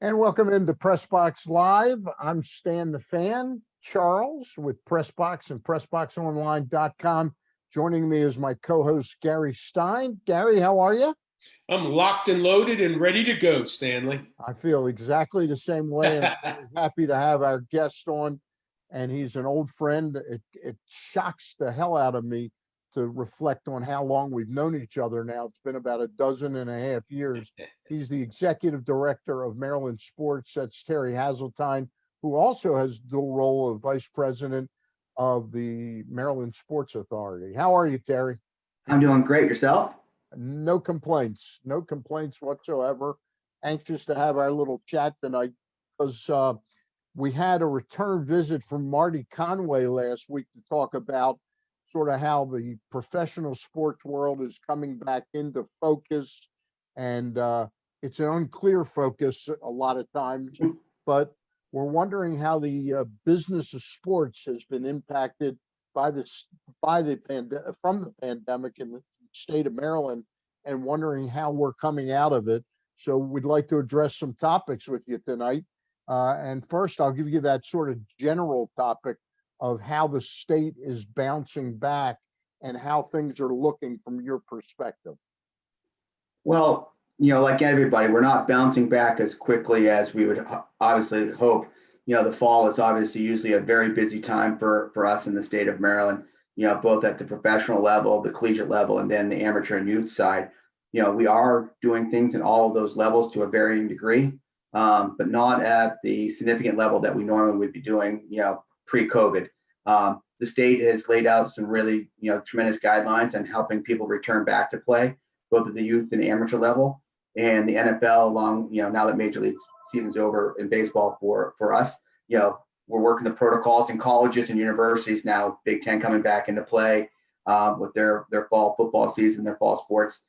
And welcome into Pressbox Live. I'm Stan the Fan, Charles with Pressbox and PressBoxOnline.com. Joining me is my co-host Gary Stein. Gary, how are you? I'm locked and loaded and ready to go, Stanley. I feel exactly the same way, and I'm really happy to have our guest on. And he's an old friend. It shocks the hell out of me to reflect on how long we've known each other now. It's been about a dozen and a half years. He's the executive director of Maryland Sports. That's Terry Hasseltine, who also has the dual role of vice president of the Maryland Sports Authority. How are you, Terry? I'm doing great. Yourself? No complaints. No complaints whatsoever. Anxious to have our little chat tonight because we had a return visit from Marty Conway last week to talk about sort of how the professional sports world is coming back into focus. And it's an unclear focus a lot of times, but we're wondering how the business of sports has been impacted by from the pandemic in the state of Maryland, and wondering how we're coming out of it. So we'd like to address some topics with you tonight. And first, I'll give you that sort of general topic of how the state is bouncing back and how things are looking from your perspective. Well, like everybody, we're not bouncing back as quickly as we would obviously hope. The fall is obviously usually a very busy time for us in the state of Maryland, both at the professional level, the collegiate level, and then the amateur and youth side. We are doing things in all of those levels to a varying degree, but not at the significant level that we normally would be doing, pre-COVID. The state has laid out some really, tremendous guidelines on helping people return back to play, both at the youth and amateur level. And the NFL, along, now that Major League season's over in baseball for us, we're working the protocols in colleges and universities now. Big Ten coming back into play with their fall football season, their fall sports.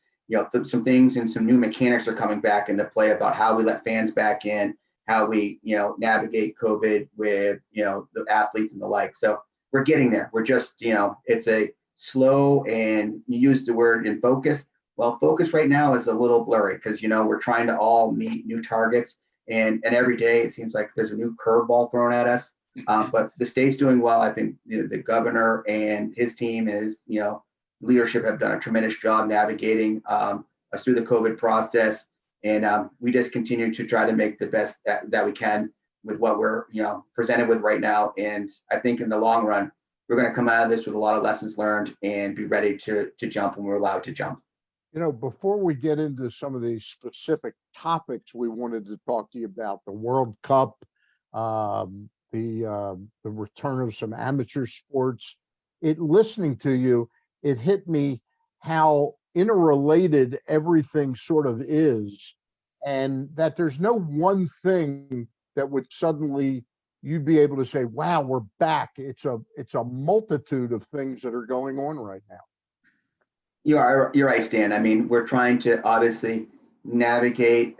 Some things and some new mechanics are coming back into play about how we let fans back in, how we, navigate COVID with, the athletes and the like. So we're getting there. We're just, it's a slow, and you use the word in focus. Well, focus right now is a little blurry because, we're trying to all meet new targets, and every day it seems like there's a new curveball thrown at us. But the state's doing well. I think the governor and his team is, leadership have done a tremendous job navigating us through the COVID process. And we just continue to try to make the best that we can with what we're, presented with right now. And I think in the long run, we're going to come out of this with a lot of lessons learned and be ready to jump when we're allowed to jump. Before we get into some of the specific topics we wanted to talk to you about, the World Cup, the return of some amateur sports, listening to you, it hit me how interrelated everything sort of is, and that there's no one thing that would suddenly you'd be able to say, wow, we're back. It's a multitude of things that are going on right now. You're right, Stan. I mean, we're trying to obviously navigate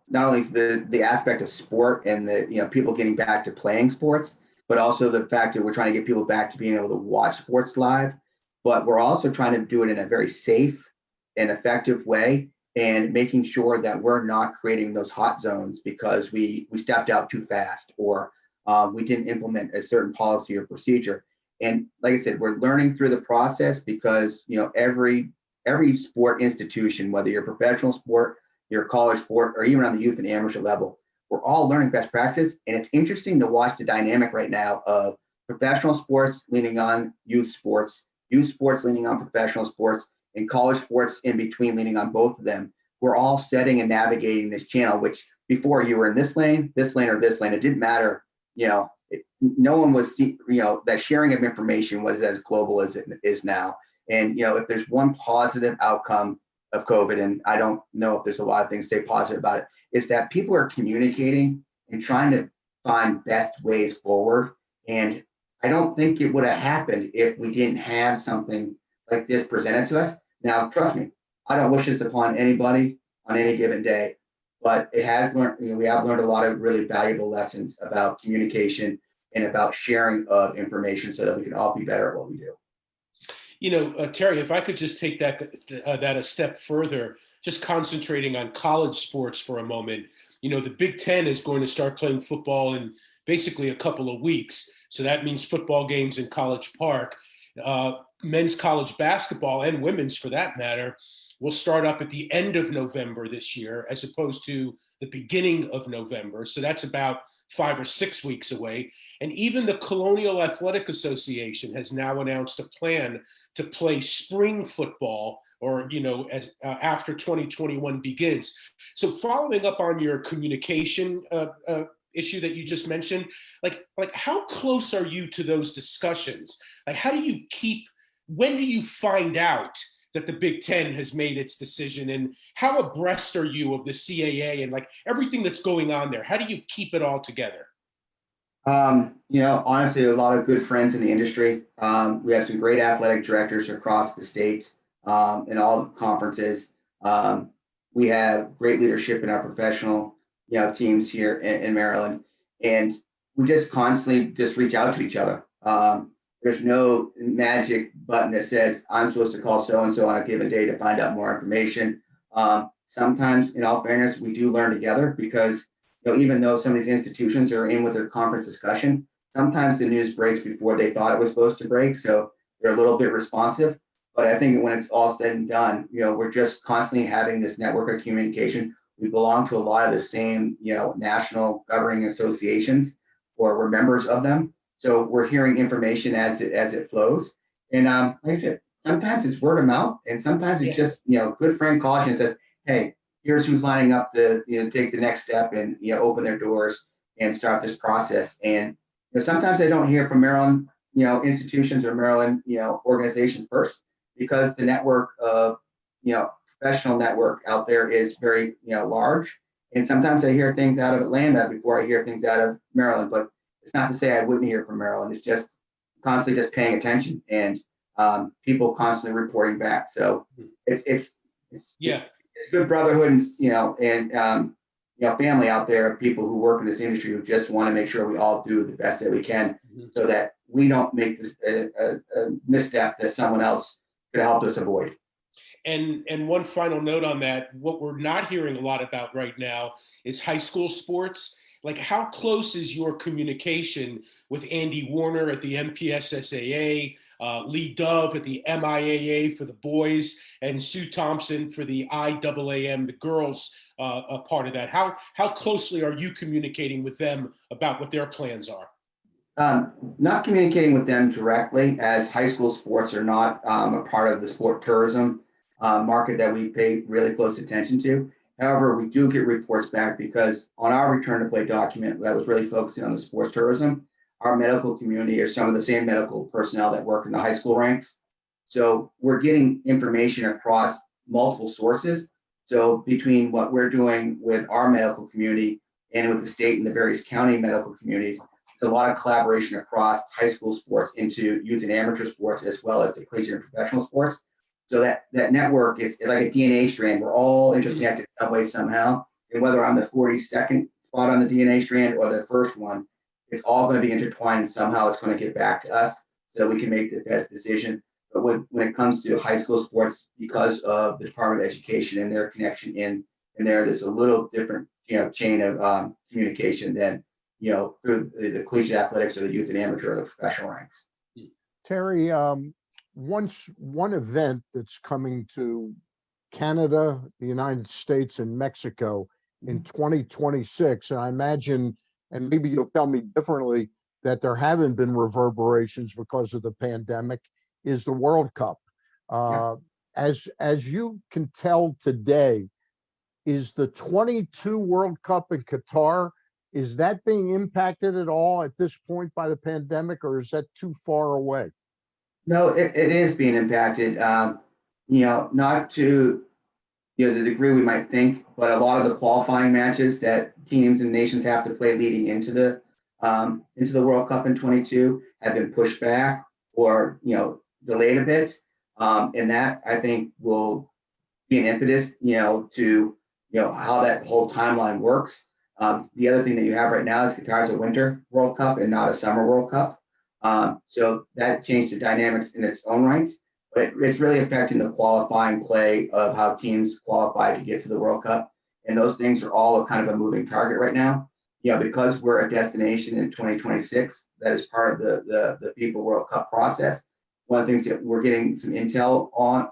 not only the aspect of sport and the people getting back to playing sports, but also the fact that we're trying to get people back to being able to watch sports live. But we're also trying to do it in a very safe and effective way, and making sure that we're not creating those hot zones because we stepped out too fast, or we didn't implement a certain policy or procedure. And like I said, we're learning through the process because, every sport institution, whether you're a professional sport, you're a college sport, or even on the youth and amateur level, we're all learning best practices. And it's interesting to watch the dynamic right now of professional sports leaning on youth sports leaning on professional sports, and college sports in between leaning on both of them. We're all setting and navigating this channel, which before you were in this lane, or this lane. It didn't matter, no one was, that sharing of information was as global as it is now. And, if there's one positive outcome of COVID, and I don't know if there's a lot of things to say positive about it, is that people are communicating and trying to find best ways forward. And I don't think it would have happened if we didn't have something like this presented to us. Now, trust me, I don't wish this upon anybody on any given day, but it has learned, we have learned a lot of really valuable lessons about communication and about sharing of information so that we can all be better at what we do. Terry, if I could just take that a step further, just concentrating on college sports for a moment. The Big Ten is going to start playing football in basically a couple of weeks. So that means football games in College Park. Men's college basketball, and women's for that matter, will start up at the end of November this year, as opposed to the beginning of November. So that's about 5 or 6 weeks away. And even the Colonial Athletic Association has now announced a plan to play spring football, or after 2021 begins. So following up on your communication issue that you just mentioned, like how close are you to those discussions? Like, when do you find out that the Big Ten has made its decision, and how abreast are you of the CAA and like everything that's going on there? How do you keep it all together? Honestly, a lot of good friends in the industry. We have some great athletic directors across the states, in all the conferences. We have great leadership in our professional, teams here in Maryland, and we just constantly just reach out to each other. There's no magic button that says I'm supposed to call so-and-so on a given day to find out more information. Sometimes, in all fairness, we do learn together because, even though some of these institutions are in with their conference discussion, sometimes the news breaks before they thought it was supposed to break. So they're a little bit responsive. But I think when it's all said and done, we're just constantly having this network of communication. We belong to a lot of the same, national governing associations, or we're members of them. So we're hearing information as it flows. And like I said, sometimes it's word of mouth, and sometimes it's just, good friend calls you and says, hey, here's who's lining up to, take the next step and, open their doors and start this process. And sometimes I don't hear from Maryland, institutions or Maryland, organizations first, because the network of, professional network out there is very, large. And sometimes I hear things out of Atlanta before I hear things out of Maryland. But it's not to say I wouldn't hear from Maryland. It's just constantly just paying attention and people constantly reporting back. So it's good brotherhood and family out there of people who work in this industry who just want to make sure we all do the best that we can, so that we don't make this a misstep that someone else could help us avoid. And one final note on that, what we're not hearing a lot about right now is high school sports. Like, how close is your communication with Andy Warner at the MPSSAA, Lee Dove at the MIAA for the boys, and Sue Thompson for the IAAM, the girls part of that? How closely are you communicating with them about what their plans are? Not communicating with them directly, as high school sports are not a part of the sport tourism market that we pay really close attention to. However, we do get reports back because on our return to play document that was really focusing on the sports tourism, our medical community are some of the same medical personnel that work in the high school ranks. So we're getting information across multiple sources. So between what we're doing with our medical community and with the state and the various county medical communities, there's a lot of collaboration across high school sports into youth and amateur sports, as well as the collegiate and professional sports. So that network is like a DNA strand. We're all interconnected some way, somehow. And whether I'm the 42nd spot on the DNA strand or the first one, it's all going to be intertwined, and somehow it's going to get back to us so we can make the best decision. But when it comes to high school sports, because of the Department of Education and their connection in there's a little different chain of communication than through the collegiate athletics or the youth and amateur or the professional ranks. Terry, one event that's coming to Canada, the United States, and Mexico in 2026, and I imagine, and maybe you'll tell me differently, that there haven't been reverberations because of the pandemic, is the World Cup. As you can tell today, is the 22 World Cup in Qatar, is that being impacted at all at this point by the pandemic, or is that too far away? No, it is being impacted. Not to the degree we might think, but a lot of the qualifying matches that teams and nations have to play leading into the World Cup in 22 have been pushed back or delayed a bit, and that I think will be an impetus to how that whole timeline works. The other thing that you have right now is Qatar's a winter World Cup and not a summer World Cup. So that changed the dynamics in its own rights. but it's really affecting the qualifying play of how teams qualify to get to the World Cup. And those things are all kind of a moving target right now. Because we're a destination in 2026, that is part of the FIFA World Cup process. One of the things that we're getting some intel on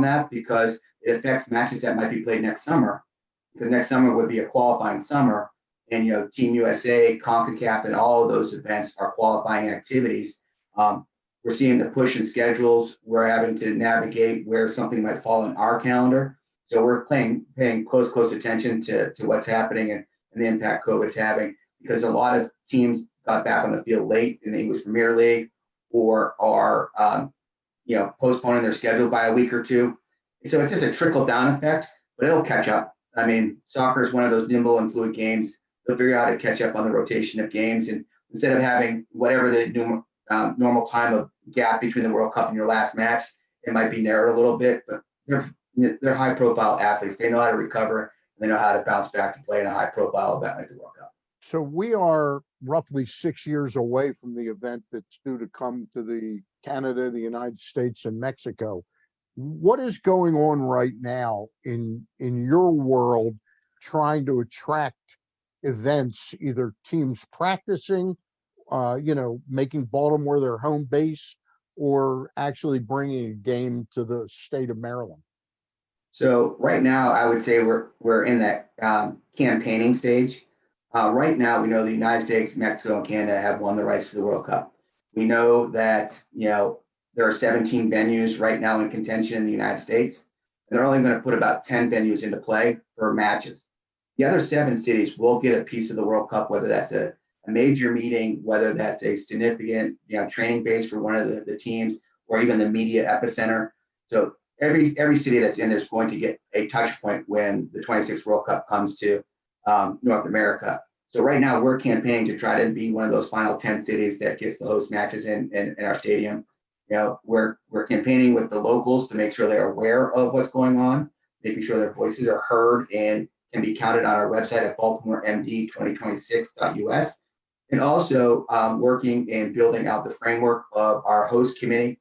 that, because it affects matches that might be played next summer, because next summer would be a qualifying summer, and Team USA, CONCACAF, and all of those events are qualifying activities. We're seeing the push in schedules. We're having to navigate where something might fall in our calendar. So we're paying close attention to what's happening and the impact COVID's having, because a lot of teams got back on the field late in the English Premier League, or are postponing their schedule by a week or two. So it's just a trickle down effect, but it'll catch up. I mean, soccer is one of those nimble and fluid games. They'll figure out how to catch up on the rotation of games, and instead of having whatever the normal time of gap between the World Cup and your last match, it might be narrowed a little bit. But they're high profile athletes. They know how to recover. They know how to bounce back and play in a high profile event like the World Cup. So we are roughly 6 years away from the event that's due to come to the Canada, the United States, and Mexico. What is going on right now in your world trying to attract events, either teams practicing, making Baltimore their home base, or actually bringing a game to the state of Maryland? So right now, I would say we're in that campaigning stage. Right now, we know the United States, Mexico, and Canada have won the rights to the World Cup. We know that there are 17 venues right now in contention in the United States, and they're only going to put about 10 venues into play for matches. The other 7 cities will get a piece of the World Cup, whether that's a major meeting, whether that's a significant training base for one of the teams, or even the media epicenter. So every city that's in there is going to get a touch point when the 26th World Cup comes to North America. So right now we're campaigning to try to be one of those final 10 cities that gets the host matches in our stadium. We're campaigning with the locals to make sure they're aware of what's going on, making sure their voices are heard and can be counted on our website at baltimoremd2026.us, and also working and building out the framework of our host committee,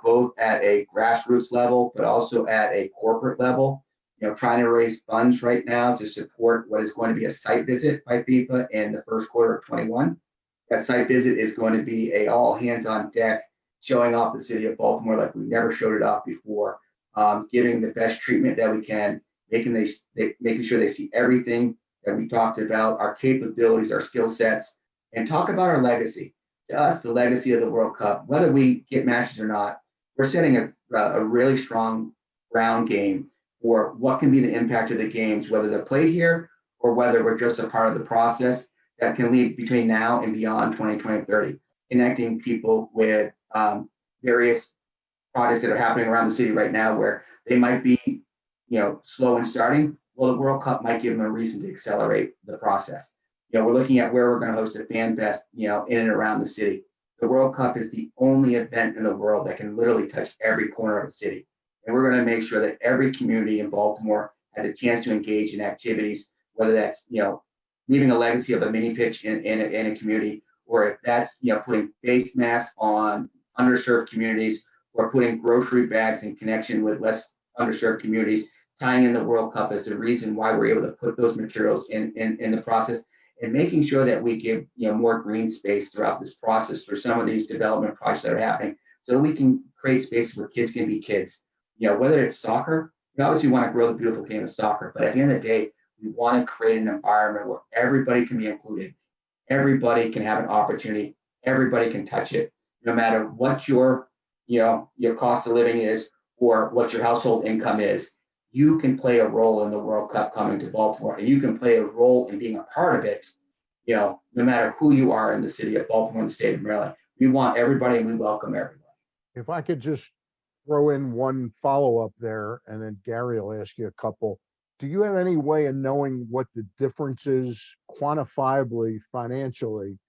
both at a grassroots level, but also at a corporate level, trying to raise funds right now to support what is going to be a site visit by FIFA in the first quarter of 21. That site visit is going to be a all hands on deck, showing off the city of Baltimore like we've never showed it off before, giving the best treatment that we can, making sure they see everything that we talked about, our capabilities, our skill sets, and talk about our legacy. To us, the legacy of the World Cup, whether we get matches or not, we're setting a really strong ground game for what can be the impact of the games, whether they're played here or whether we're just a part of the process that can lead between now and beyond 2020, 30, connecting people with various projects that are happening around the city right now where they might be, slow in starting. Well, the World Cup might give them a reason to accelerate the process. We're looking at where we're going to host a fan fest, in and around the city. The World Cup is the only event in the world that can literally touch every corner of a city. And we're going to make sure that every community in Baltimore has a chance to engage in activities, whether that's, leaving a legacy of a mini pitch in a community, or if that's, putting face masks on underserved communities, or putting grocery bags in connection with less underserved communities, tying in the World Cup as the reason why we're able to put those materials in the process, and making sure that we give more green space throughout this process for some of these development projects that are happening, so we can create spaces where kids can be kids. Whether it's soccer, we obviously want to grow the beautiful game of soccer, but at the end of the day, we want to create an environment where everybody can be included, everybody can have an opportunity, everybody can touch it, no matter what your cost of living is or what your household income is. You can play a role in the World Cup coming to Baltimore, and you can play a role in being a part of it, no matter who you are in the city of Baltimore and the state of Maryland. We want everybody and we welcome everybody. If I could just throw in one follow-up there, and then Gary will ask you a couple. Do you have any way of knowing what the difference is quantifiably, financially,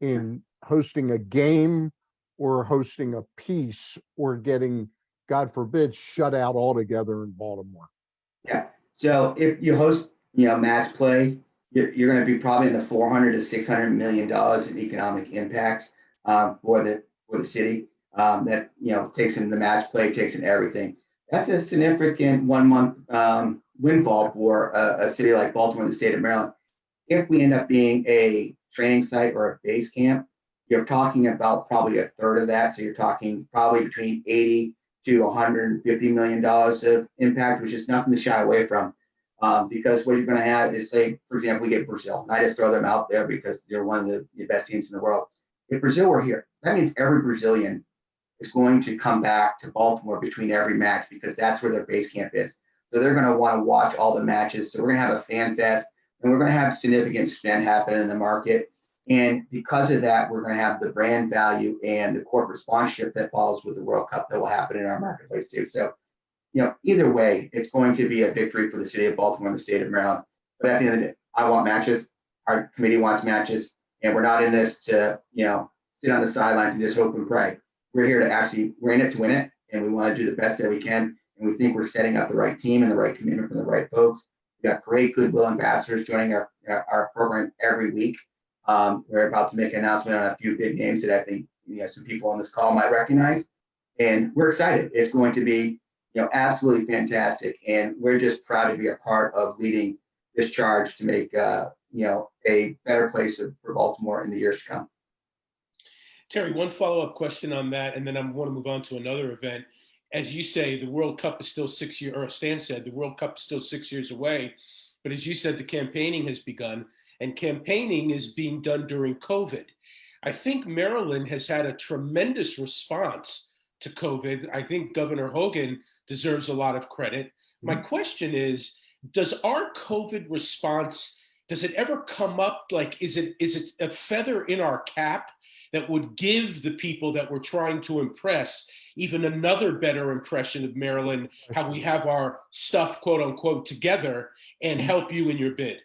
in hosting a game or hosting a piece, or getting, God forbid, shut out altogether in Baltimore? Yeah. So if you host, match play, you're going to be probably in the $400 to $600 million in economic impact for the city. that, takes in the match play, takes in everything. That's a significant 1 month windfall for a city like Baltimore, the state of Maryland. If we end up being a training site or a base camp, you're talking about probably a third of that. So you're talking probably between 80 to $150 million of impact, which is nothing to shy away from. Because what you're going to have is, say, for example, we get Brazil. And I just throw them out there because they're one of the best teams in the world. If Brazil were here, that means every Brazilian is going to come back to Baltimore between every match because that's where their base camp is. So they're going to want to watch all the matches. So we're going to have a fan fest, and we're going to have significant spend happen in the market. And because of that, we're going to have the brand value and the corporate sponsorship that follows with the World Cup that will happen in our marketplace too. So, either way, it's going to be a victory for the city of Baltimore and the state of Maryland. But at the end of the day, I want matches. Our committee wants matches, and we're not in this to, sit on the sidelines and just hope and pray. We're here to we're in it to win it, and we want to do the best that we can. And we think we're setting up the right team and the right commitment from the right folks. We got great goodwill ambassadors joining our program every week. We're about to make an announcement on a few big names that I think some people on this call might recognize, and we're excited. It's going to be absolutely fantastic, and we're just proud to be a part of leading this charge to make a better place for Baltimore in the years to come. Terry, one follow-up question on that, and then I want to move on to another event. As you say, the World Cup is still 6 years, or Stan said, the World Cup is still 6 years away. But as you said, the campaigning has begun, and campaigning is being done during COVID. I think Maryland has had a tremendous response to COVID. I think Governor Hogan deserves a lot of credit. My question is, does our COVID response, does it ever come up? Like, is it a feather in our cap that would give the people that we're trying to impress even another better impression of Maryland, how we have our stuff, quote unquote, together, and help you in your bid?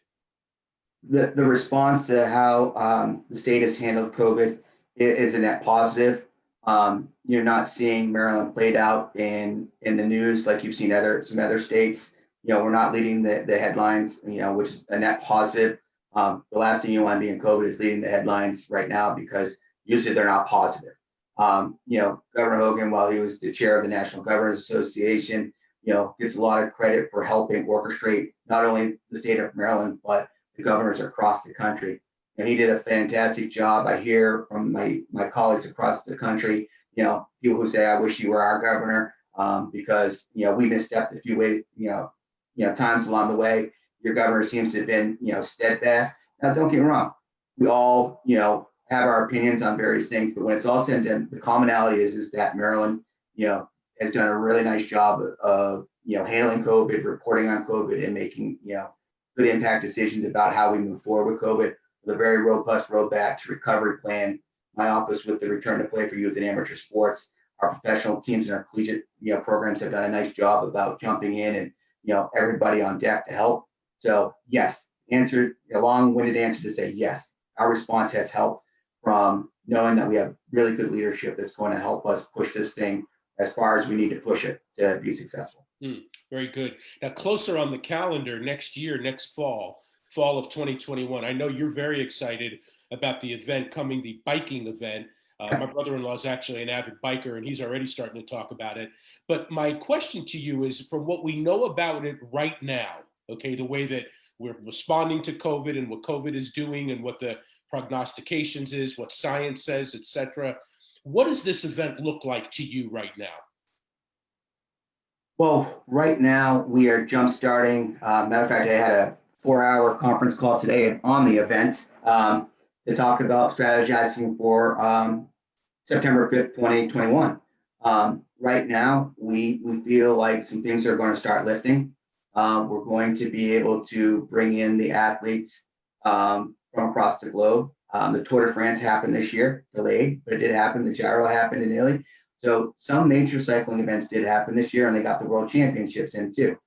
The response to how the state has handled COVID is a net positive. You're not seeing Maryland played out in the news like you've seen some other states. We're not leading the headlines, which is a net positive. The last thing you want to be in COVID is leading the headlines right now, because usually they're not positive. Governor Hogan, while he was the chair of the National Governors Association, gets a lot of credit for helping orchestrate not only the state of Maryland, but the governors across the country. And he did a fantastic job. I hear from my colleagues across the country, people who say, I wish you were our governor, because, we misstepped a few ways, times along the way. Your governor seems to have been, steadfast. Now, don't get me wrong. We all, have our opinions on various things, but when it's all said and done, the commonality is that Maryland, has done a really nice job of, handling COVID, reporting on COVID, and making, good impact decisions about how we move forward with COVID, with a very robust roadmap to recovery plan. My office with the return to play for youth and amateur sports, our professional teams and our collegiate, programs have done a nice job about jumping in and, everybody on deck to help. So yes, a long-winded answer to say yes, our response has helped from knowing that we have really good leadership that's going to help us push this thing as far as we need to push it to be successful. Very good. Now, closer on the calendar next year, next fall of 2021. I know you're very excited about the event coming, the biking event. My brother-in-law is actually an avid biker, and he's already starting to talk about it. But my question to you is, from what we know about it right now, okay, the way that we're responding to COVID and what COVID is doing and what the prognostications is, what science says, et cetera, what does this event look like to you right now? Well, right now we are jump starting. Matter of fact, I had a 4-hour conference call today on the events to talk about strategizing for September 5th, 2021. Right now, we feel like some things are going to start lifting. We're going to be able to bring in the athletes from across the globe. The Tour de France happened this year, delayed, but it did happen. The Giro happened in Italy. So some major cycling events did happen this year, and they got the World Championships in too.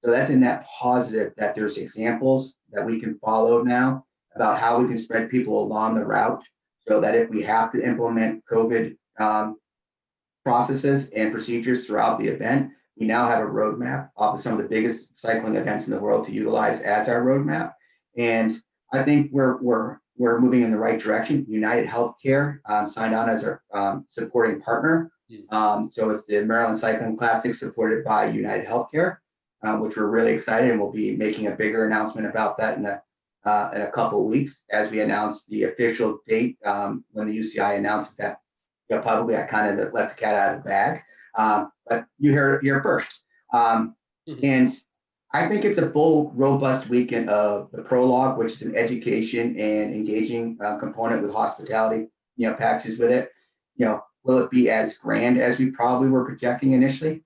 So that's a net positive that there's examples that we can follow now about how we can spread people along the route, so that if we have to implement COVID processes and procedures throughout the event, we now have a roadmap of some of the biggest cycling events in the world to utilize as our roadmap. And I think we're moving in the right direction. United Healthcare signed on as our supporting partner So it's the Maryland Cycling Classic supported by United Healthcare, which we're really excited, and we'll be making a bigger announcement about that in a couple of weeks as we announce the official date. When the UCI announces that, publicly, I kind of let the cat out of the bag, but you hear it here first. And I think it's a full, robust weekend of the prologue, which is an education and engaging component with hospitality, packages with it. Will it be as grand as we probably were projecting initially?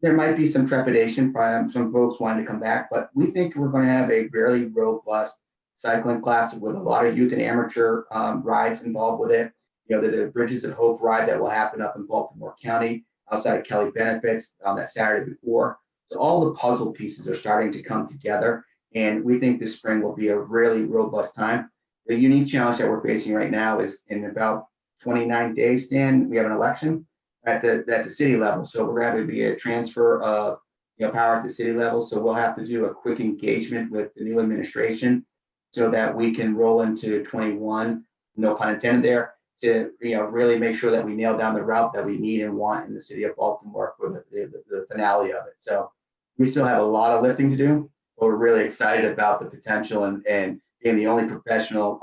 There might be some trepidation from some folks wanting to come back, but we think we're going to have a really robust cycling class with a lot of youth and amateur rides involved with it. The Bridges of Hope ride that will happen up in Baltimore County outside of Kelly Benefits on that Saturday before. So all the puzzle pieces are starting to come together, and we think this spring will be a really robust time. The unique challenge that we're facing right now is in about 29 days, Dan, we have an election at the city level. So we're going to be a transfer of power at the city level. So we'll have to do a quick engagement with the new administration so that we can roll into 21, no pun intended there, to really make sure that we nail down the route that we need and want in the city of Baltimore for the finale of it. So we still have a lot of lifting to do, but we're really excited about the potential and being the only professional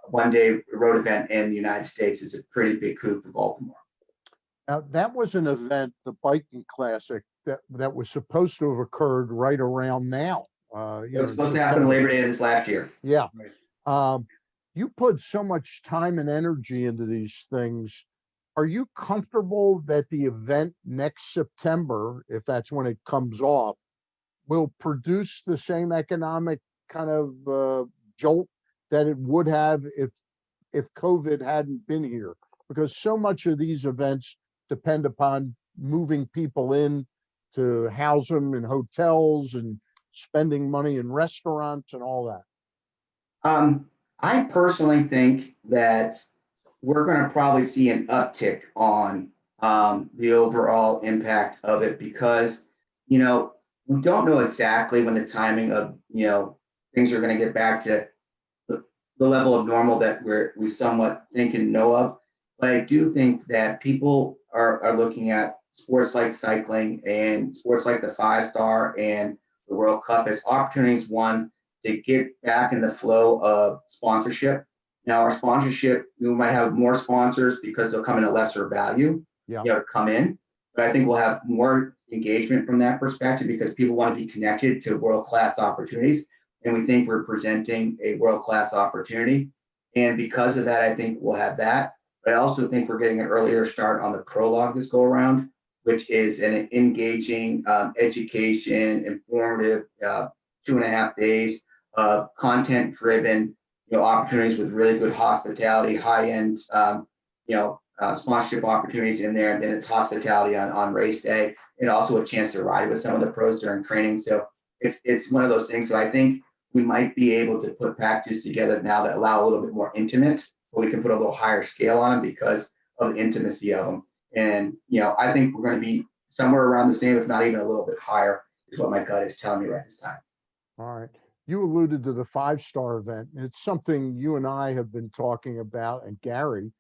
one-day road event in the United States is a pretty big coup for Baltimore. Now, that was an event, the Biking Classic, that was supposed to have occurred right around now. It was supposed to happen Labor Day of this last year. Yeah. You put so much time and energy into these things. Are you comfortable that the event next September, if that's when it comes off, will produce the same economic kind of jolt that it would have if COVID hadn't been here? Because so much of these events depend upon moving people in to house them in hotels and spending money in restaurants and all that. I personally think that we're going to probably see an uptick on the overall impact of it because, we don't know exactly when the timing of, things are going to get back to the level of normal that we somewhat think and know of. But I do think that people are looking at sports like cycling and sports like the 5-Star and the World Cup as opportunities, one, to get back in the flow of sponsorship. Now, our sponsorship, we might have more sponsors because they'll come in at lesser value, to come in. But I think we'll have more engagement from that perspective because people want to be connected to world-class opportunities. And we think we're presenting a world-class opportunity. And because of that, I think we'll have that. But I also think we're getting an earlier start on the prologue this go around, which is an engaging, education, informative 2.5 days of content-driven, opportunities with really good hospitality, high-end, sponsorship opportunities in there. And then it's hospitality on race day, and also a chance to ride with some of the pros during training. So it's one of those things. So I think we might be able to put packages together now that allow a little bit more intimate, but we can put a little higher scale on them because of the intimacy of them. And, I think we're going to be somewhere around the same, if not even a little bit higher, is what my gut is telling me right this time. All right. You alluded to the 5-Star event. It's something you and I have been talking about, and Gary,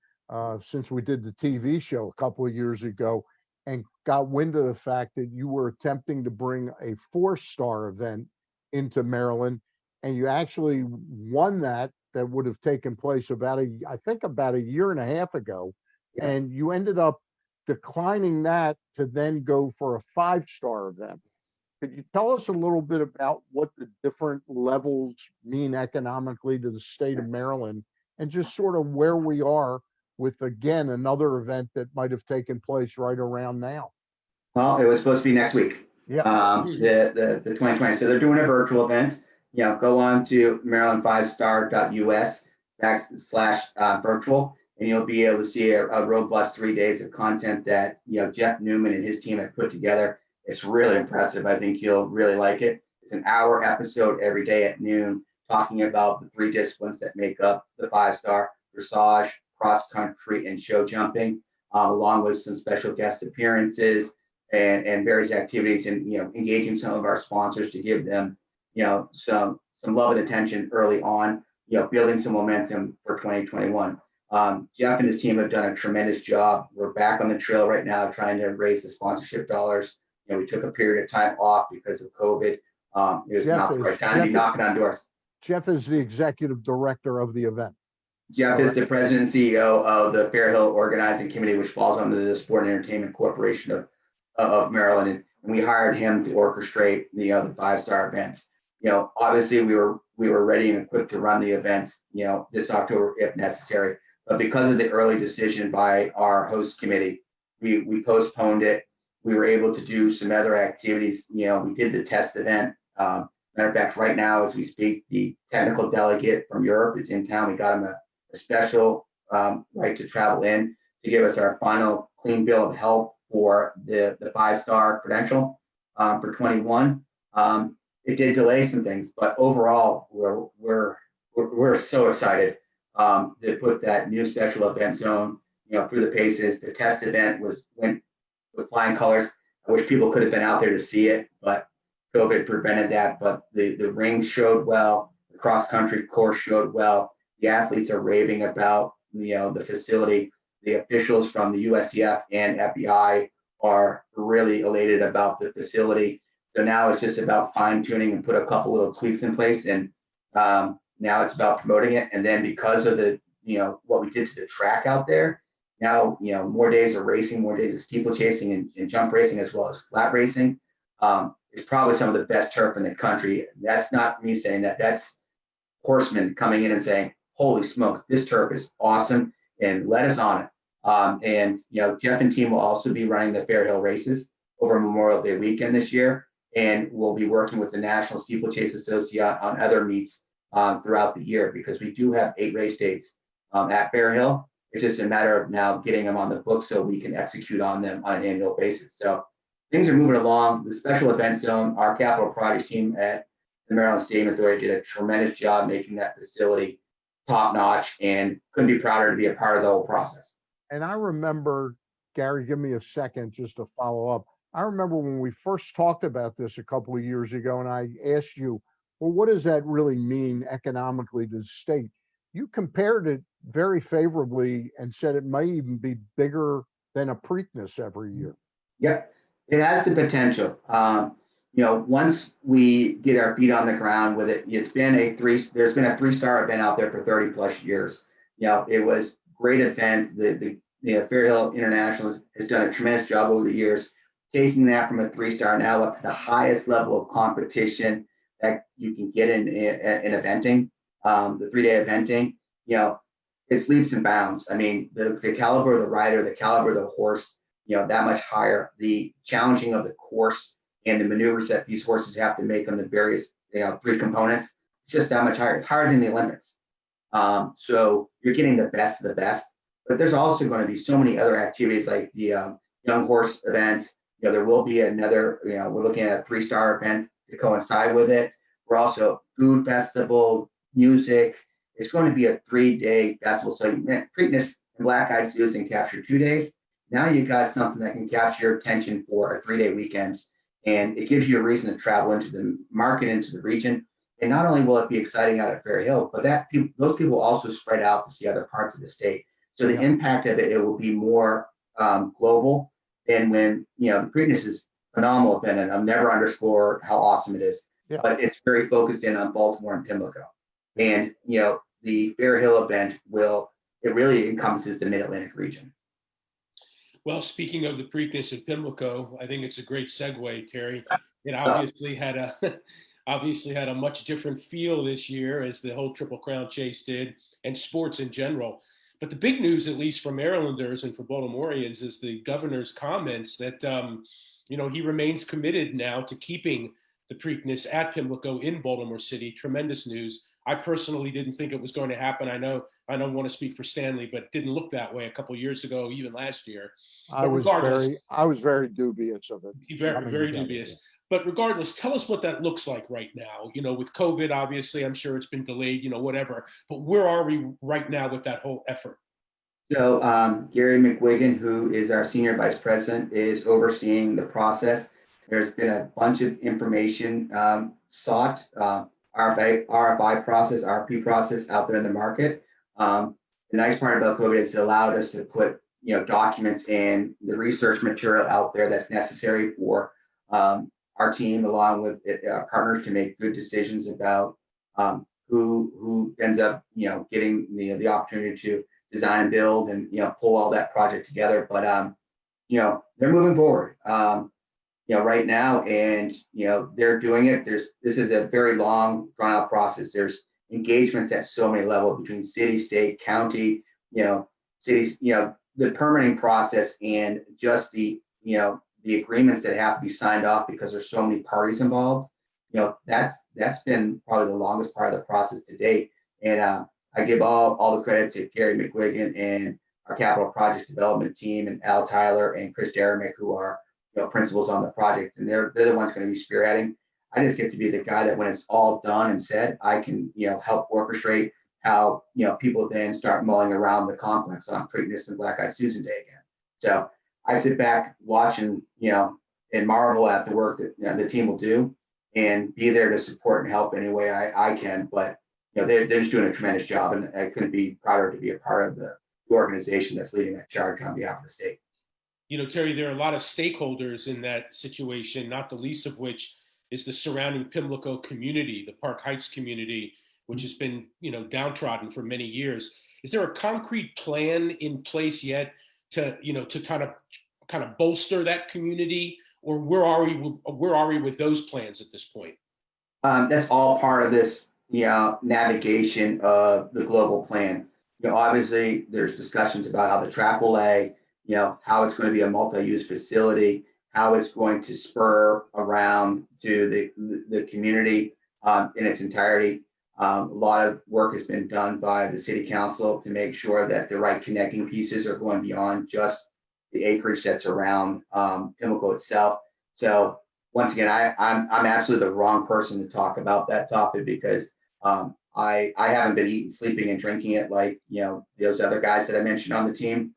since we did the TV show a couple of years ago, and got wind of the fact that you were attempting to bring a 4-Star event into Maryland, and you actually won that would have taken place about a year and a half ago. Yeah. And you ended up declining that to then go for a 5-Star event. Could you tell us a little bit about what the different levels mean economically to the state of Maryland, and just sort of where we are with, again, another event that might have taken place right around now? Well, it was supposed to be next week. Yeah. The 2020. So they're doing a virtual event. Go on to maryland5star.us/virtual, and you'll be able to see a robust 3 days of content that Jeff Newman and his team have put together. It's really impressive. I think you'll really like it. It's an hour episode every day at noon, talking about the 3 disciplines that make up the 5-Star: dressage, cross country, and show jumping, along with some special guest appearances and various activities, and engaging some of our sponsors to give them some love and attention early on, building some momentum for 2021. Jeff and his team have done a tremendous job. We're back on the trail right now, trying to raise the sponsorship dollars. We took a period of time off because of COVID. It was Jeff not the is- right time to be Jeff- knocking on doors. Jeff is the executive director of the event. Jeff is the president and CEO of the Fair Hill Organizing Committee, which falls under the Sport and Entertainment Corporation of Maryland. And we hired him to orchestrate the 5-star events. Obviously we were ready and equipped to run the events, this October if necessary. But because of the early decision by our host committee, we postponed it. We were able to do some other activities. We did the test event. Matter of fact, right now as we speak, the technical delegate from Europe is in town. We got him a special right to travel in to give us our final clean bill of health for the 5-star credential for 21. It did delay some things, but overall we're so excited to put that new special event zone through the paces. The test event went with flying colors. I wish people could have been out there to see it, but COVID prevented that. But the ring showed well, the cross country course showed well. The athletes are raving about the facility. The officials from the USCF and FBI are really elated about the facility. So now it's just about fine tuning and put a couple little tweaks in place, and now it's about promoting it. And then because of the what we did to the track out there, now more days of racing, more days of steeplechasing and jump racing, as well as flat racing. It's probably some of the best turf in the country. That's not me saying that. That's horsemen coming in and saying, "Holy smoke, this turf is awesome, and let us on it." And Jeff and team will also be running the Fair Hill races over Memorial Day weekend this year, and we'll be working with the National Steeplechase Association on other meets throughout the year, because we do have 8 race dates at Fair Hill. It's just a matter of now getting them on the book so we can execute on them on an annual basis. So things are moving along. The special event zone, our capital projects team at the Maryland State Authority did a tremendous job making that facility top notch, and couldn't be prouder to be a part of the whole process. And I remember, Gary, give me a second just to follow up. I remember when we first talked about this a couple of years ago, and I asked you, well, what does that really mean economically to the state? You compared it very favorably and said it might even be bigger than a Preakness every year. Yep, it has the potential. Once we get our feet on the ground with it, there's been a 3-star event out there for 30 plus years. It was a great event. The Fair Hill International has done a tremendous job over the years, taking that from a 3-star now up to the highest level of competition that you can get in eventing, the 3-day eventing. It's leaps and bounds. I mean, the caliber of the rider, the caliber of the horse, that much higher. The challenging of the course and the maneuvers that these horses have to make on the various 3 components, it's just that much higher. It's higher than the Olympics. So you're getting the best of the best. But there's also going to be so many other activities like the young horse events. There will be another, we're looking at a 3-star event to coincide with it. We're also food festival, music. It's going to be a 3-day festival. So Preakness and Black Eyed Susan capture 2 days. Now you got something that can capture your attention for a 3-day weekend. And it gives you a reason to travel into the market, into the region. And not only will it be exciting out at Fair Hill, but those people also spread out to see other parts of the state. So the impact of it will be more global than when, the Preakness is phenomenal event, and I'll never underscore how awesome it is. Yeah. But it's very focused in on Baltimore and Pimlico. And, the Fair Hill event it really encompasses the Mid-Atlantic region. Well, speaking of the Preakness in Pimlico, I think it's a great segue, Terry. It obviously had a much different feel this year, as the whole Triple Crown Chase did, and sports in general. But the big news, at least for Marylanders and for Baltimoreans, is the governor's comments that he remains committed now to keeping the Preakness at Pimlico in Baltimore City. Tremendous news. I personally didn't think it was going to happen. I don't want to speak for Stanley, but it didn't look that way a couple of years ago, even last year. I was very dubious of it. Very dubious. But regardless, tell us what that looks like right now. With COVID, obviously, I'm sure it's been delayed, whatever. But where are we right now with that whole effort? So Gary McWigan, who is our senior vice president, is overseeing the process. There's been a bunch of information sought, RFI process, RFP process out there in the market. the nice part about COVID is it allowed us to put, documents and the research material out there that's necessary for our team, along with partners, to make good decisions about who ends up, getting the opportunity to design and build and pull all that project together. But they're moving forward. Right now, and they're doing it. This is a very long, drawn out process. There's engagements at so many levels between city, state, county, cities, the permitting process, and just the agreements that have to be signed off because there's so many parties involved. That's been probably the longest part of the process to date. And I give all the credit to Gary McWigan and our capital project development team, and Al Tyler and Chris Deremick, who are principals on the project, and they're the ones going to be spearheading. I just get to be the guy that when it's all done and said, I can help orchestrate how people then start mulling around the complex on Preakness and Black Eyed Susan Day again. So I sit back, watch, and marvel at the work that the team will do, and be there to support and help any way I can. But they're just doing a tremendous job, and I couldn't be prouder to be a part of the organization that's leading that charge on behalf of the state. Terry, there are a lot of stakeholders in that situation, not the least of which is the surrounding Pimlico community, the Park Heights community, which has been, downtrodden for many years. Is there a concrete plan in place yet to kind of bolster that community, or where are we with those plans at this point? That's all part of this, navigation of the global plan. Obviously there's discussions about how the track will lay, how it's going to be a multi-use facility, how it's going to spur around to the community in its entirety. A lot of work has been done by the city council to make sure that the right connecting pieces are going beyond just the acreage that's around Pimlico itself. So once again, I'm absolutely the wrong person to talk about that topic, because I haven't been eating, sleeping, and drinking it like those other guys that I mentioned on the team.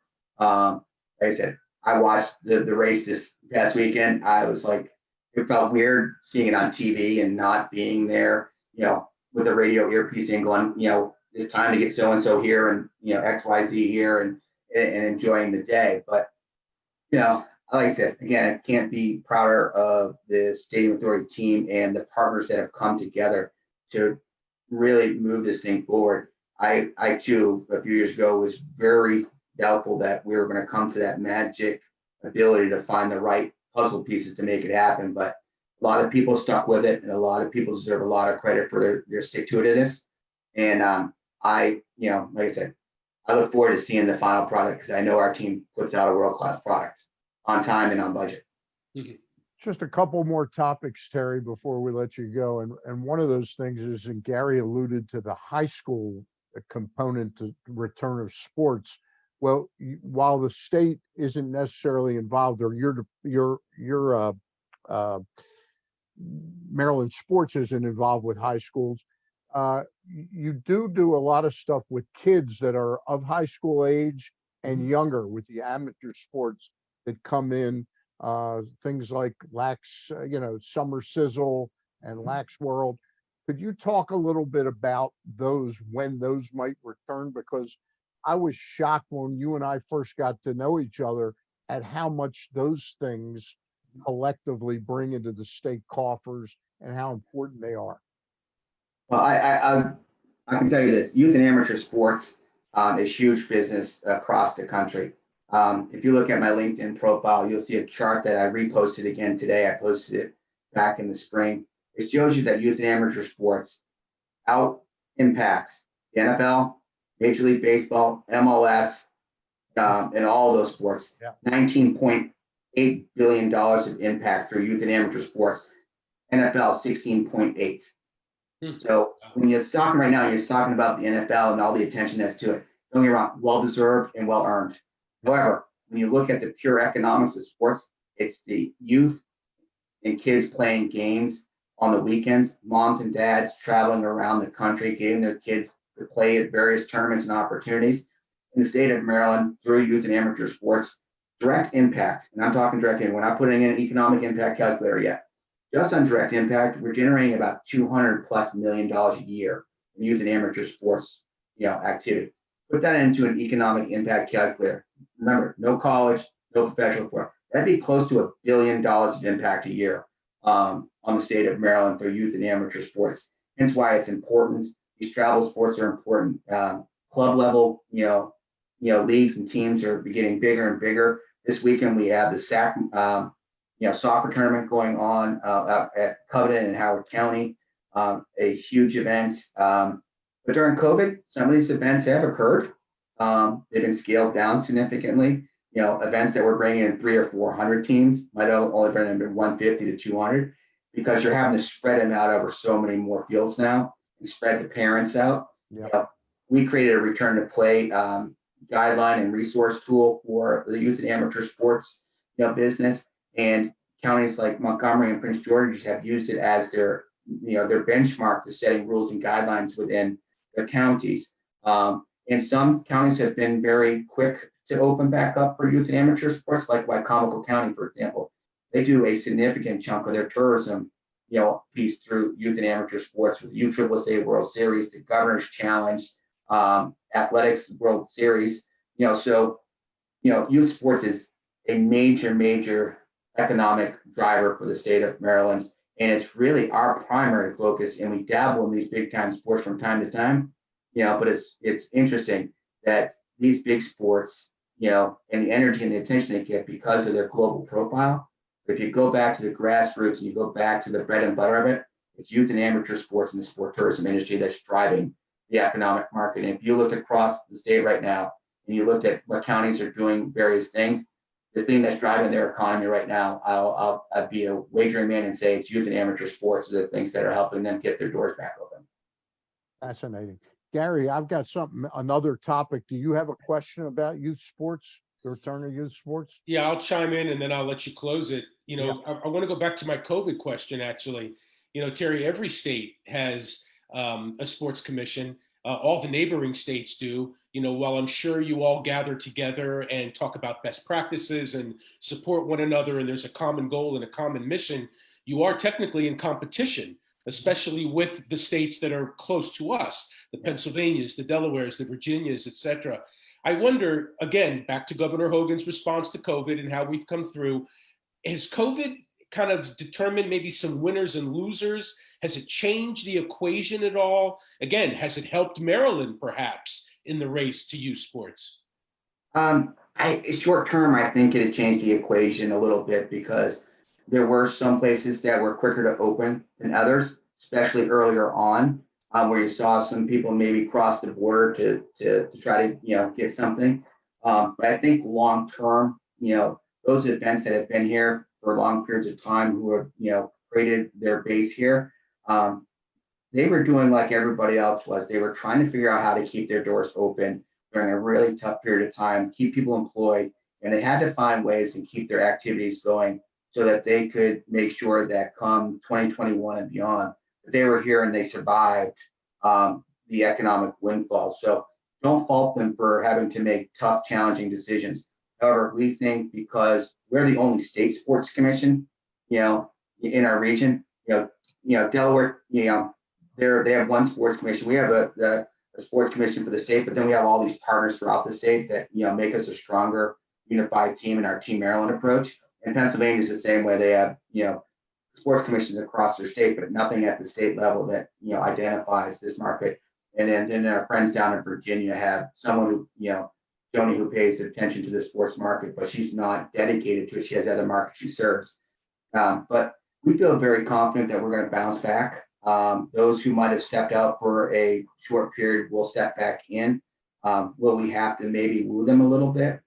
Like I said, I watched the race this past weekend. I was like, it felt weird seeing it on TV and not being there, with a radio earpiece and going, it's time to get so and so here, and XYZ here, and enjoying the day. But like I said, again, I can't be prouder of the Stadium Authority team and the partners that have come together to really move this thing forward. I too, a few years ago, was very doubtful that we were going to come to that magic ability to find the right puzzle pieces to make it happen. But a lot of people stuck with it, and a lot of people deserve a lot of credit for their stick-to-itiveness. And like I said, I look forward to seeing the final product, because I know our team puts out a world-class product on time and on budget. Mm-hmm. Just a couple more topics, Terry, before we let you go. And one of those things is, and Gary alluded to the high school component to return of sports. Well, while the state isn't necessarily involved, or your Maryland sports isn't involved with high schools, you do a lot of stuff with kids that are of high school age and younger, with the amateur sports that come in, things like Lax, Summer Sizzle and Lax World. Could you talk a little bit about those, when those might return? Because I was shocked when you and I first got to know each other at how much those things collectively bring into the state coffers and how important they are. Well, I can tell you this: youth and amateur sports is huge business across the country. If you look at my LinkedIn profile, you'll see a chart that I reposted again today. I posted it back in the spring. It shows you that youth and amateur sports out impacts the NFL, Major League Baseball, MLS, and all of those sports. Yeah. $19.8 billion of impact through youth and amateur sports. NFL 16.8. So when you're talking right now, you're talking about the NFL and all the attention that's to it. Don't get me wrong, well-deserved and well-earned. However, when you look at the pure economics of sports, it's the youth and kids playing games on the weekends, moms and dads traveling around the country, getting their kids to play at various tournaments and opportunities. In the state of Maryland, through youth and amateur sports, direct impact, and I'm talking direct impact, we're not putting in an economic impact calculator yet. Just on direct impact, we're generating about $200+ million a year in youth and amateur sports, activity. put that into an economic impact calculator. Remember, no college, no professional sport. That'd be close to $1 billion of impact a year on the state of Maryland for youth and amateur sports. Hence why it's important. These travel sports are important. Club level, leagues and teams are getting bigger and bigger. This weekend we have the soccer tournament going on at Covenant and Howard County, a huge event. But during COVID, some of these events have occurred. They've been scaled down significantly. Events that were bringing in 300 or 400 teams might have only been in 150 to 200 because you're having to spread them out over so many more fields now and spread the parents out. Yeah. We created a return to play guideline and resource tool for the youth and amateur sports business, and counties like Montgomery and Prince George have used it as their benchmark to setting rules and guidelines within their counties. And some counties have been very quick to open back up for youth and amateur sports, like Wycomico County, for example. They do a significant chunk of their tourism, piece through youth and amateur sports with the USSSA World Series, the Governor's Challenge, Athletics World Series. So youth sports is a major economic driver for the state of Maryland, and it's really our primary focus. And we dabble in these big time sports from time to time, but it's interesting that these big sports, and the energy and the attention they get because of their global profile. But if you go back to the grassroots and you go back to the bread and butter of it, it's youth and amateur sports and the sport tourism industry that's driving the economic market. And if you look across the state right now and you looked at what counties are doing various things, the thing that's driving their economy right now, I'd be a wagering man and say it's youth and amateur sports are the things that are helping them get their doors back open. Fascinating. Gary, I've got another topic. Do you have a question about youth sports, the return of youth sports? Yeah, I'll chime in and then I'll let you close it. Yeah. I want to go back to my COVID question, actually. Terry, every state has a sports commission. All the neighboring states do. While I'm sure you all gather together and talk about best practices and support one another, and there's a common goal and a common mission, you are technically in competition, especially with the states that are close to us, the Pennsylvanias, the Delawares, the Virginias, et cetera. I wonder, again, back to Governor Hogan's response to COVID and how we've come through, has COVID kind of determined maybe some winners and losers? Has it changed the equation at all? Again, has it helped Maryland perhaps in the race to youth sports? Short term, I think it had changed the equation a little bit because there were some places that were quicker to open than others, especially earlier on, where you saw some people maybe cross the border to try to get something. But I think long term, those events that have been here for long periods of time, who have created their base here, they were doing like everybody else was. They were trying to figure out how to keep their doors open during a really tough period of time, keep people employed, and they had to find ways to keep their activities going so that they could make sure that come 2021 and beyond, that they were here and they survived the economic windfall. So don't fault them for having to make tough, challenging decisions. However, we think because we're the only state sports commission, in our region, Delaware, they have one sports commission. We have a sports commission for the state, but then we have all these partners throughout the state that, make us a stronger, unified team in our Team Maryland approach. And Pennsylvania is the same way. They have, sports commissions across their state, but nothing at the state level that, identifies this market. And then our friends down in Virginia have someone who, Joni, who pays attention to the sports market, but she's not dedicated to it. She has other markets she serves. But we feel very confident that we're going to bounce back. Those who might have stepped out for a short period will step back in. Will we have to maybe woo them a little bit?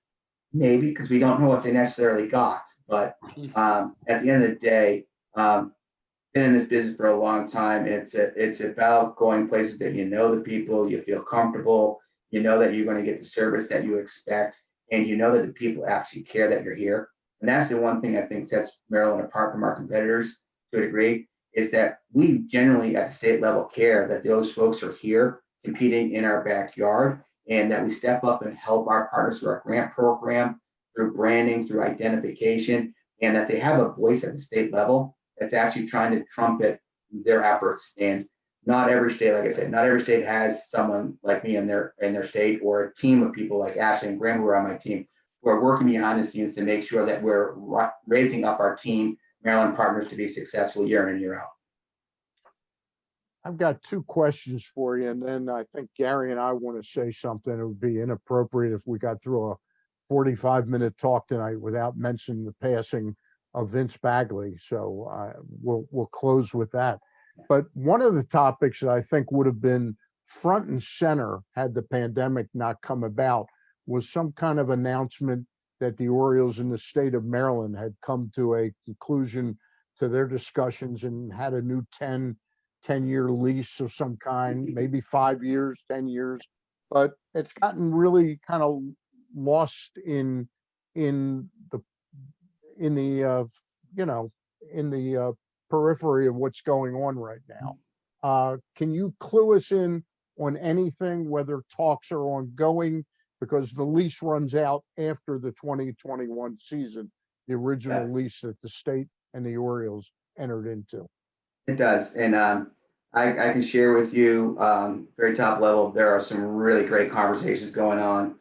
Maybe, because we don't know what they necessarily got. But at the end of the day, been in this business for a long time, and it's about going places that the people, you feel comfortable, that you're going to get the service that you expect, and that the people actually care that you're here. And that's the one thing I think sets Maryland apart from our competitors to a degree, is that we generally at the state level care that those folks are here competing in our backyard, and that we step up and help our partners through our grant program, through branding, through identification, and that they have a voice at the state level that's actually trying to trumpet their efforts. And not every state, like I said, not every state has someone like me in their state, or a team of people like Ashley and Graham who are on my team, who are working behind the scenes to make sure that we're raising up our team, Maryland partners, to be successful year in and year out. I've got two questions for you, and then I think Gary and I want to say something. It would be inappropriate if we got through a 45-minute talk tonight without mentioning the passing of Vince Bagley. So we'll close with that. But one of the topics that I think would have been front and center had the pandemic not come about was some kind of announcement that the Orioles in the state of Maryland had come to a conclusion to their discussions and had a new 10-year lease of some kind, maybe 5 years, 10 years. But it's gotten really kind of lost in the periphery of what's going on right now. Can you clue us in on anything, whether talks are ongoing, because the lease runs out after the 2021 season, the original lease that the state and the Orioles entered into? It does. And I can share with you, very top level, there are some really great conversations going on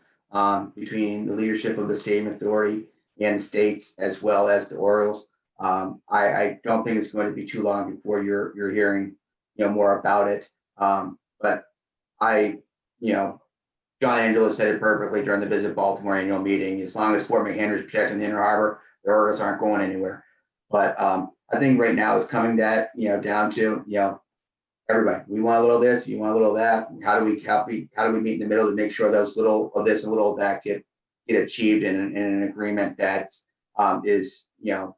between the leadership of the Stadium Authority and the states, as well as the Orioles. I don't think it's going to be too long before you're hearing more about it. But John Angelo said it perfectly during the Visit Baltimore annual meeting. As long as Fort McHenry is protecting the Inner Harbor, the Orioles aren't going anywhere. But I think right now it's coming down to everybody. We want a little of this, you want a little of that. How do we meet in the middle to make sure those little of this and little of that get achieved in an agreement that is a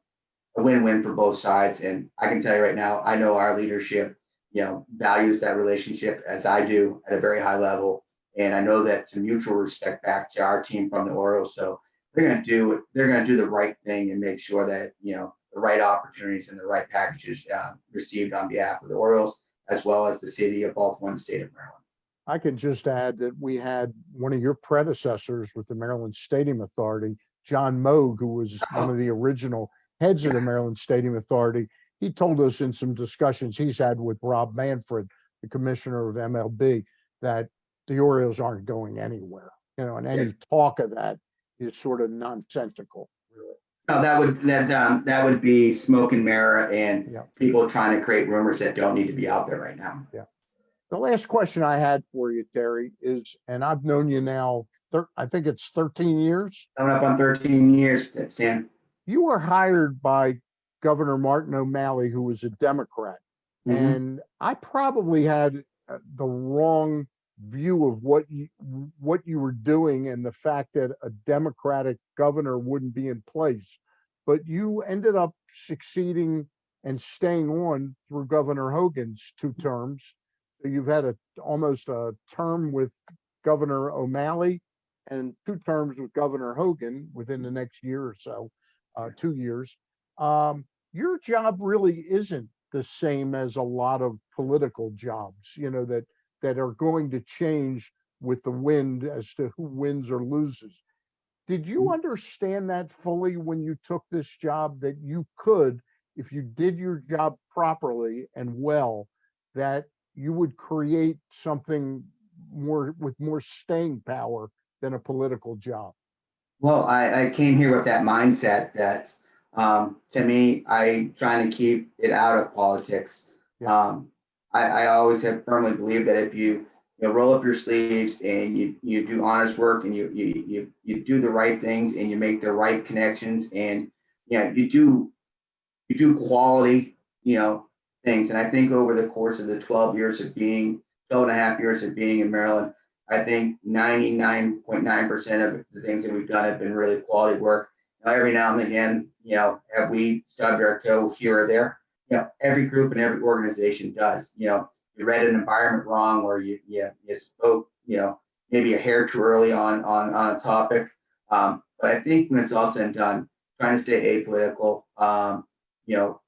win-win for both sides. And I can tell you right now, I know our leadership values that relationship as I do at a very high level. And I know that's a mutual respect back to our team from the Orioles. So they're going to do the right thing and make sure that the right opportunities and the right packages received on behalf of the Orioles, as well as the city of Baltimore and the state of Maryland. I can just add that we had one of your predecessors with the Maryland Stadium Authority, John Moog, who was one of the original heads of the Maryland Stadium Authority. He told us in some discussions he's had with Rob Manfred, the commissioner of MLB, that the Orioles aren't going anywhere. And any talk of that is sort of nonsensical, really. No, that would be smoke and mirror and people trying to create rumors that don't need to be out there right now. Yeah. The last question I had for you, Terry, is, and I've known you now, I think it's 13 years. Coming up on 13 years, Sam. You were hired by Governor Martin O'Malley, who was a Democrat. Mm-hmm. And I probably had the wrong view of what you were doing and the fact that a Democratic governor wouldn't be in place. But you ended up succeeding and staying on through Governor Hogan's 2 terms. So you've had almost a term with Governor O'Malley and 2 terms with Governor Hogan within the next year or so, 2 years. Your job really isn't the same as a lot of political jobs, that are going to change with the wind as to who wins or loses. Did you understand that fully when you took this job, that you could, if you did your job properly and well, that you would create something with more staying power than a political job? Well, I came here with that mindset that to me, I'm trying to keep it out of politics. Yeah. I always have firmly believed that if you roll up your sleeves and you do honest work and you do the right things and you make the right connections and you do quality things. And I think over the course of the 12 and a half years of being in Maryland, I think 99.9% of the things that we've done have been really quality work. Now, every now and again, have we stubbed our toe here or there? Every group and every organization does. You read an environment wrong, or you spoke, maybe a hair too early on a topic. But I think when it's all said and done, trying to stay apolitical,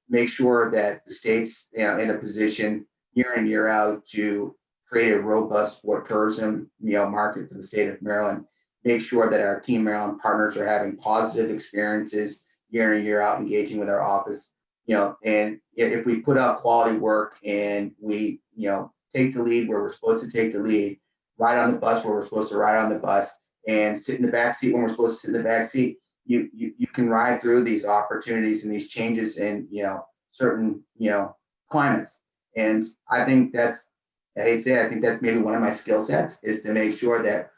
make sure that the state's in a position year in, year out to create a robust sport tourism market for the state of Maryland. Make sure that our Team Maryland partners are having positive experiences year in, year out, engaging with our office. And if we put out quality work and we take the lead where we're supposed to take the lead, ride on the bus where we're supposed to ride on the bus, and sit in the back seat when we're supposed to sit in the back seat. You can ride through these opportunities and these changes in certain climates. And I think I think that's maybe one of my skill sets, is to make sure that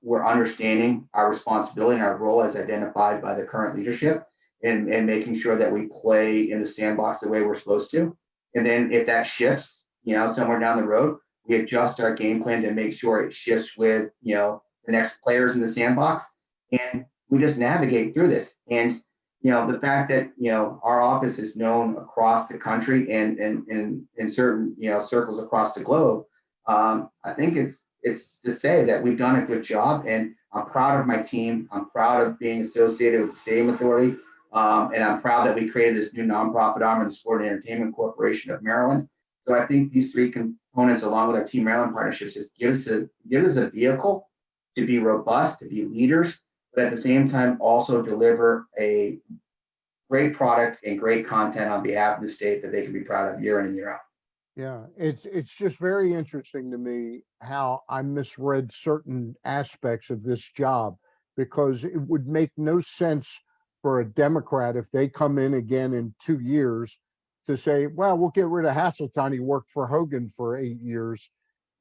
we're understanding our responsibility and our role as identified by the current leadership, and making sure that we play in the sandbox the way we're supposed to. And then if that shifts, somewhere down the road, we adjust our game plan to make sure it shifts with the next players in the sandbox, and we just navigate through this. And the fact that our office is known across the country and in certain circles across the globe, I think it's to say that we've done a good job, and I'm proud of my team. I'm proud of being associated with the Stadium Authority, and I'm proud that we created this new nonprofit arm of the Sport and Entertainment Corporation of Maryland. So I think these three components, along with our Team Maryland partnerships, just give us a vehicle to be robust, to be leaders, but at the same time also deliver a great product and great content on behalf of the state that they can be proud of year in and year out. Yeah, it's just very interesting to me how I misread certain aspects of this job, because it would make no sense for a Democrat, if they come in again in 2 years, to say, well, we'll get rid of Hasseltine. He worked for Hogan for 8 years,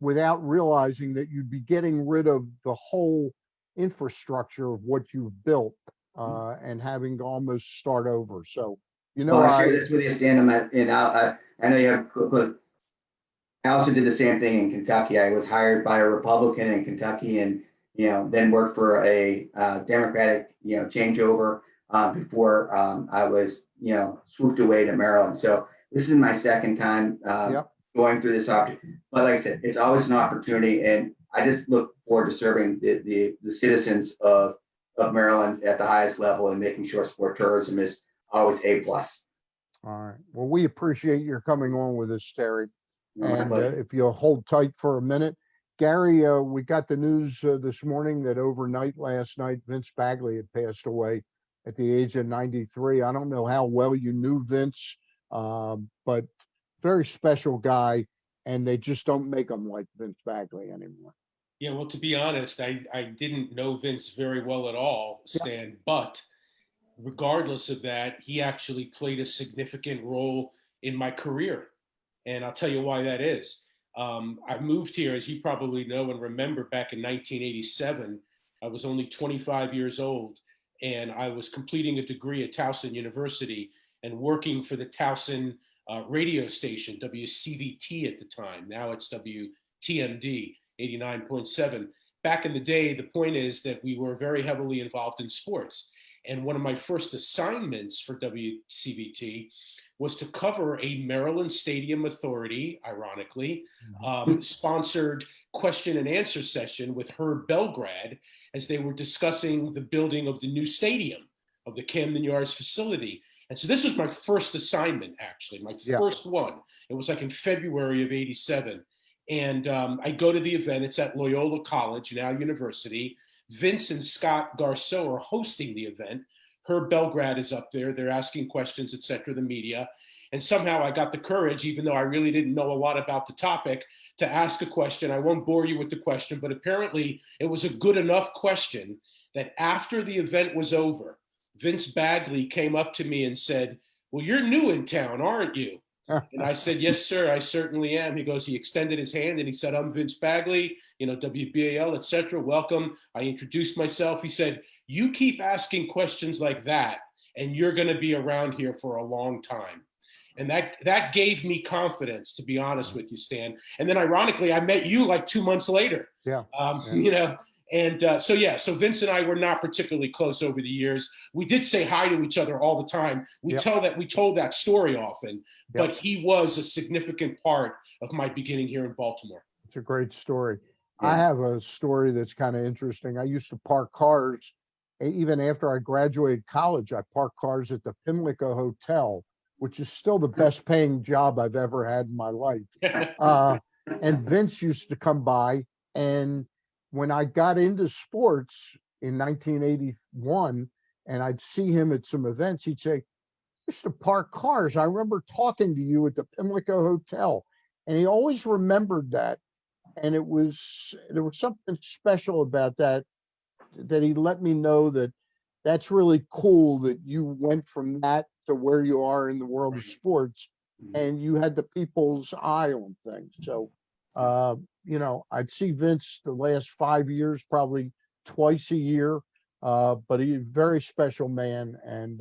without realizing that you'd be getting rid of the whole infrastructure of what you've built, and having to almost start over. So, Well, I share this with you, Stan. I know you have. I also did the same thing in Kentucky. I was hired by a Republican in Kentucky, and then worked for a Democratic changeover before I was swooped away to Maryland. So this is my second time going through this opportunity. But like I said, it's always an opportunity, and I just look forward to serving the citizens of Maryland at the highest level, and making sure sport tourism is always A+. All right. Well, we appreciate your coming on with us, Terry. And if you'll hold tight for a minute, Gary, we got the news this morning that overnight last night, Vince Bagley had passed away at the age of 93. I don't know how well you knew Vince, but very special guy, and they just don't make them like Vince Bagley anymore. Yeah, well, to be honest, I didn't know Vince very well at all, Stan, but regardless of that, he actually played a significant role in my career. And I'll tell you why that is. I moved here, as you probably know and remember, back in 1987. I was only 25 years old, and I was completing a degree at Towson University and working for the Towson radio station, WCVT at the time. Now it's WTMD 89.7. Back in the day, the point is that we were very heavily involved in sports. And one of my first assignments for WCVT was to cover a Maryland Stadium Authority, ironically, sponsored question and answer session with Herb Belgrad, as they were discussing the building of the new stadium of the Camden Yards facility. And so this was my first assignment, actually, my first one. It was like in February of '87. And I go to the event. It's at Loyola College, now University. Vince and Scott Garceau are hosting the event. Herb Belgrad is up there. They're asking questions, et cetera, the media. And somehow I got the courage, even though I really didn't know a lot about the topic, to ask a question. I won't bore you with the question, but apparently it was a good enough question that after the event was over, Vince Bagley came up to me and said, "Well, you're new in town, aren't you?" And I said, "Yes, sir, I certainly am." He goes, he extended his hand and he said, "I'm Vince Bagley, WBAL, et cetera. Welcome." I introduced myself. He said, "You keep asking questions like that, and you're going to be around here for a long time." And that gave me confidence, to be honest with you, Stan. And then ironically, I met you like 2 months later. So Vince and I were not particularly close over the years. We did say hi to each other all the time. We told that story often, but he was a significant part of my beginning here in Baltimore. It's a great story. I have a story that's kind of interesting. I used to park cars, even after I graduated college. I parked cars at the Pimlico Hotel, which is still the best paying job I've ever had in my life. And Vince used to come by, and when I got into sports in 1981, and I'd see him at some events, he'd say, "I used to park cars. I remember talking to you at the Pimlico Hotel." And he always remembered that. And there was something special about that he let me know that that's really cool that you went from that to where you are in the world of sports, and you had the people's eye on things. So, I'd see Vince the last 5 years, probably twice a year, but he's a very special man, and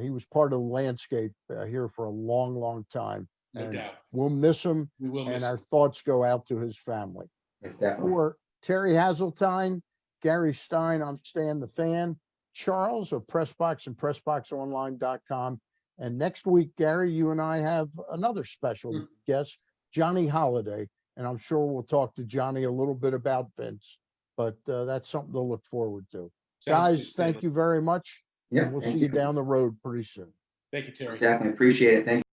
he was part of the landscape here for a long, long time. No And doubt. we'll miss him, We will and miss our him. thoughts go out to his family. Yes, definitely. For Terry Hasseltine, Gary Stein, I'm Stan the Fan, Charles of Pressbox and PressBoxOnline.com. And next week, Gary, you and I have another special guest, Johnny Holiday. And I'm sure we'll talk to Johnny a little bit about Vince, but that's something to look forward to. Sounds Guys, good, thank Stanley. you very much. Yeah, And we'll thank see you down the road pretty soon. Thank you, Terry. Definitely appreciate it. Thank you.